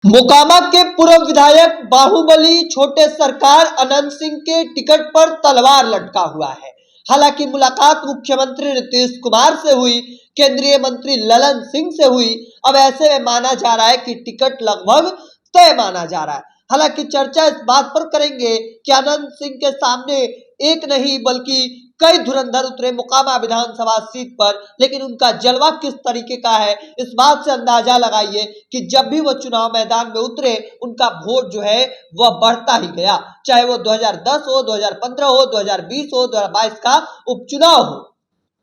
मोकामा के पूर्व विधायक बाहुबली छोटे सरकार अनंत सिंह के टिकट पर तलवार लटका हुआ है। हालांकि मुलाकात मुख्यमंत्री नीतीश कुमार से हुई, केंद्रीय मंत्री ललन सिंह से हुई। अब ऐसे में माना जा रहा है कि टिकट लगभग तय माना जा रहा है। हालांकि चर्चा इस बात पर करेंगे कि अनंत सिंह के सामने एक नहीं बल्कि कई धुरंधर उतरे मोकामा विधानसभा सीट पर, लेकिन उनका जलवा किस तरीके का है इस बात से अंदाजा लगाइए कि जब भी वो चुनाव मैदान में उतरे उनका वोट जो है वह बढ़ता ही गया। चाहे वो 2010 हो, 2015 हो, 2020 हो, 2022 का उपचुनाव हो।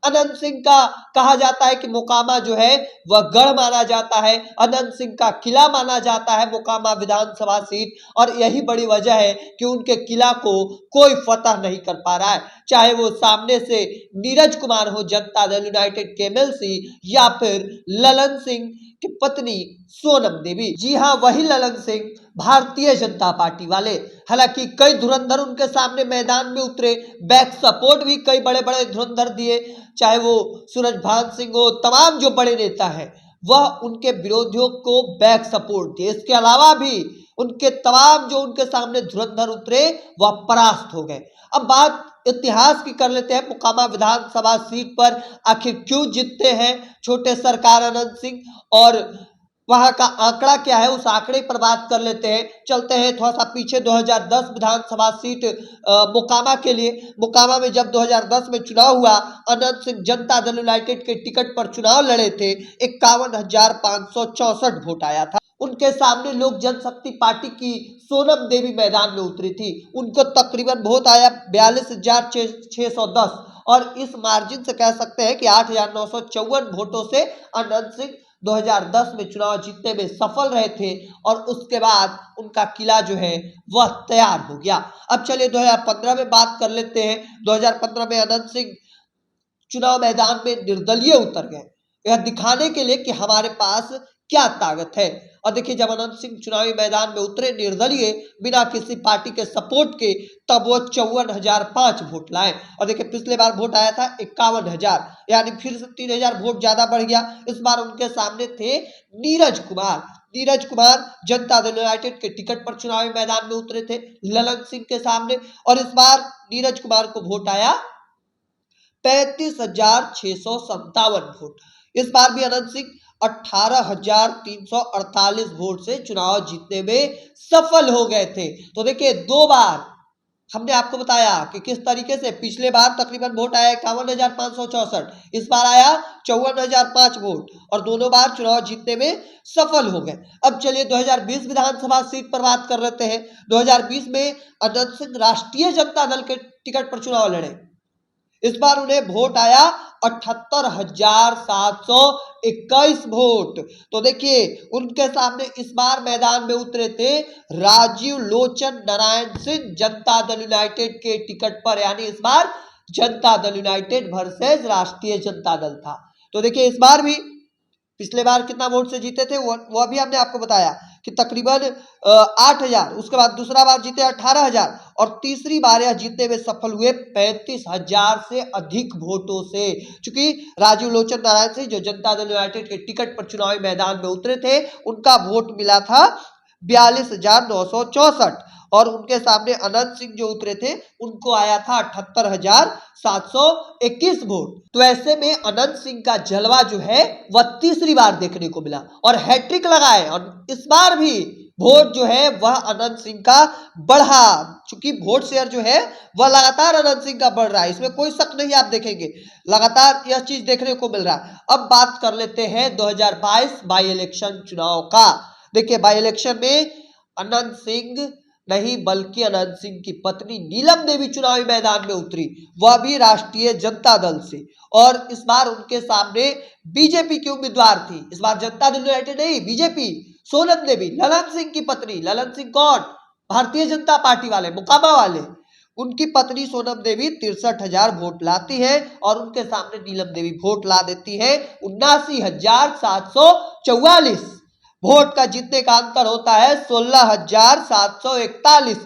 अनंत सिंह का कहा जाता है कि मोकामा जो है वह गढ़ माना जाता है, अनंत सिंह का किला माना जाता है मोकामा विधानसभा सीट। और यही बड़ी वजह है कि उनके किला को कोई फतह नहीं कर पा रहा है, चाहे वो सामने से नीरज कुमार हो जनता दल यूनाइटेड के एमएलसी, या फिर ललन सिंह की पत्नी सोनम देवी। जी हाँ, वही ललन सिंह, भारतीय जनता पार्टी वाले। हालांकि कई धुरंधर उनके सामने मैदान में उतरे, बैक सपोर्ट भी कई बड़े बड़े धुरंधर दिए, चाहे वो सूरजभान सिंह हो, तमाम जो बड़े नेता हैं वह उनके विरोधियों को बैक सपोर्ट दिए। इसके अलावा भी उनके तमाम जो उनके सामने धुरंधर उतरे वह परास्त हो गए। अब बात इतिहास की कर लेते हैं, मोकामा विधानसभा सीट पर आखिर क्यों जीतते हैं छोटे सरकार अनंत सिंह, और वहां का आंकड़ा क्या है उस आंकड़े पर बात कर लेते हैं। चलते हैं थोड़ा सा पीछे, 2010 विधानसभा सीट मोकामा के लिए। मोकामा में जब 2010 में चुनाव हुआ, अनंत सिंह जनता दल यूनाइटेड के टिकट पर चुनाव लड़े थे। 51,564 वोट आया था। उनके सामने लोक जनशक्ति पार्टी की सोनम देवी मैदान में उतरी थी, उनको तकरीबन वोट आया 42,610, और इस मार्जिन से कह सकते हैं कि 8,954 वोटों से अनंत सिंह 2010 में चुनाव जीतने में सफल रहे थे। और उसके बाद उनका किला जो है वह तैयार हो गया। अब चलिए 2015 में बात कर लेते हैं। 2015 में अनंत सिंह चुनाव मैदान में निर्दलीय उतर गए, यह दिखाने के लिए कि हमारे पास क्या ताकत है। और देखिए, जब अनंत सिंह चुनावी मैदान में उतरे निर्दलीय, बिना किसी पार्टी के सपोर्ट के, तब वो 54,005 वोट लाए। और देखिए, पिछले बार वोट आया था 51,000, यानी फिर से 3,000 वोट ज्यादा बढ़ गया। इस बार उनके सामने थे नीरज कुमार। नीरज कुमार जनता दल यूनाइटेड के टिकट पर चुनावी मैदान में उतरे थे ललन सिंह के सामने, और इस बार नीरज कुमार को वोट आया 35,657 वोट। इस बार भी अनंत सिंह 18,348 वोट से चुनाव जीतने में सफल हो गए थे। तो देखिए, दो बार हमने आपको बताया कि किस तरीके से पिछले बार तकरीबन वोट आया 51,564, इस बार आया 54,005 वोट, और दोनों बार चुनाव जीतने में सफल हो गए। अब चलिए 2020 विधानसभा सीट पर बात कर लेते हैं। 2020 में अनंत सिंह राष्ट्रीय जनता दल के टिकट पर चुनाव लड़े। इस बार उन्हें वोट आया 78,721 वोट। तो देखिए, उनके सामने इस बार मैदान में उतरे थे राजीव लोचन नारायण सिंह जनता दल यूनाइटेड के टिकट पर, यानी इस बार जनता दल यूनाइटेड वर्सेस राष्ट्रीय जनता दल था। तो देखिए, इस बार भी पिछले बार कितना वोट से जीते थे वो भी हमने आपको बताया कि तकरीबन 8,000, उसके बाद दूसरा बार जीते 18,000, और तीसरी बार यह जीतने में सफल हुए 35,000 से अधिक वोटों से। चूंकि राजीव लोचन नारायण सिंह जो जनता दल यूनाइटेड के टिकट पर चुनावी मैदान में उतरे थे, उनका वोट मिला था 42,964, और उनके सामने अनंत सिंह जो उतरे थे उनको आया था 78,721 वोट। तो ऐसे में अनंत सिंह का जलवा जो है वह तीसरी बार देखने को मिला और हैट्रिक लगाए, और इस बार भी वोट जो है वह अनंत सिंह का बढ़ा। चूंकि वोट शेयर जो है वह लगातार अनंत सिंह का बढ़ रहा है, इसमें कोई शक नहीं, आप देखेंगे लगातार यह चीज देखने को मिल रहा है। अब बात कर लेते हैं 2022 बाई इलेक्शन चुनाव का। देखिए, बाई इलेक्शन में अनंत सिंह नहीं बल्कि अनंत सिंह की पत्नी नीलम देवी चुनावी मैदान में उतरी, वह भी राष्ट्रीय जनता दल से। और इस बार उनके सामने बीजेपी की उम्मीदवार थी, इस बार जनता दल यूनाइटेड नहीं, बीजेपी, सोनम देवी, ललन सिंह की पत्नी। ललन सिंह कौन? भारतीय जनता पार्टी वाले, मोकामा वाले। उनकी पत्नी सोनम देवी 63,000 वोट लाती है, और उनके सामने नीलम देवी वोट ला देती है 79,744 वोट का। जीतने का अंतर होता है 16,741।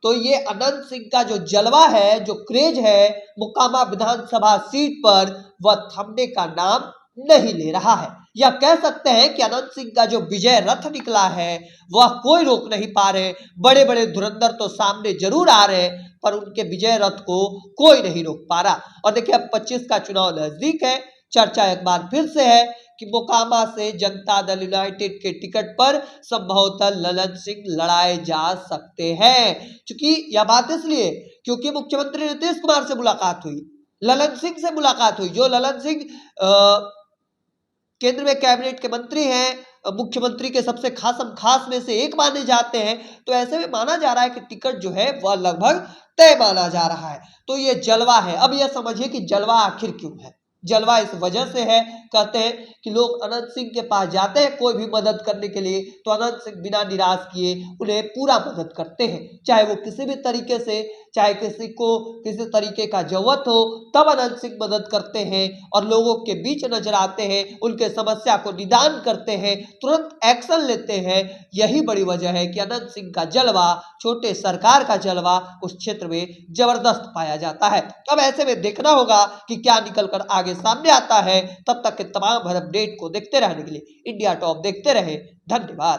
तो ये अनंत सिंह का जो जलवा है, जो क्रेज है मोकामा विधानसभा सीट पर, वह थमने का नाम नहीं ले रहा है। या कह सकते हैं कि अनंत सिंह का जो विजय रथ निकला है वह कोई रोक नहीं पा रहे। बड़े बड़े धुरंधर तो सामने जरूर आ रहे पर उनके विजय रथ को कोई नहीं रोक पा रहा। और देखिए अब 25 का चुनाव नजदीक है। चर्चा एक बार फिर से है कि मोकामा से जनता दल यूनाइटेड के टिकट पर संभवतः ललन सिंह लड़ाए जा सकते हैं। क्योंकि यह बात इसलिए क्योंकि मुख्यमंत्री नीतीश कुमार से मुलाकात हुई, ललन सिंह से मुलाकात हुई, जो ललन सिंह केंद्र में कैबिनेट के मंत्री हैं, मुख्यमंत्री के सबसे खास में से एक माने जाते हैं। तो ऐसे में माना जा रहा है कि टिकट जो है वह लगभग तय माना जा रहा है। तो ये जलवा है। अब यह समझिए कि जलवा आखिर क्यों है। जलवा इस वजह से है, कहते हैं कि लोग अनंत सिंह के पास जाते हैं कोई भी मदद करने के लिए तो अनंत सिंह बिना निराश किए उन्हें पूरा मदद करते हैं, चाहे वो किसी भी तरीके से, चाहे किसी को किसी तरीके का जरूरत हो तब अनंत सिंह मदद करते हैं और लोगों के बीच नजर आते हैं, उनके समस्या को निदान करते हैं, तुरंत एक्शन लेते हैं। यही बड़ी वजह है कि अनंत सिंह का जलवा, छोटे सरकार का जलवा उस क्षेत्र में जबरदस्त पाया जाता है। अब ऐसे में देखना होगा कि क्या निकल कर आगे सामने आता है। तब तक के तमाम हर अपडेट को देखते रहने के लिए इंडिया टॉप देखते रहे। धन्यवाद।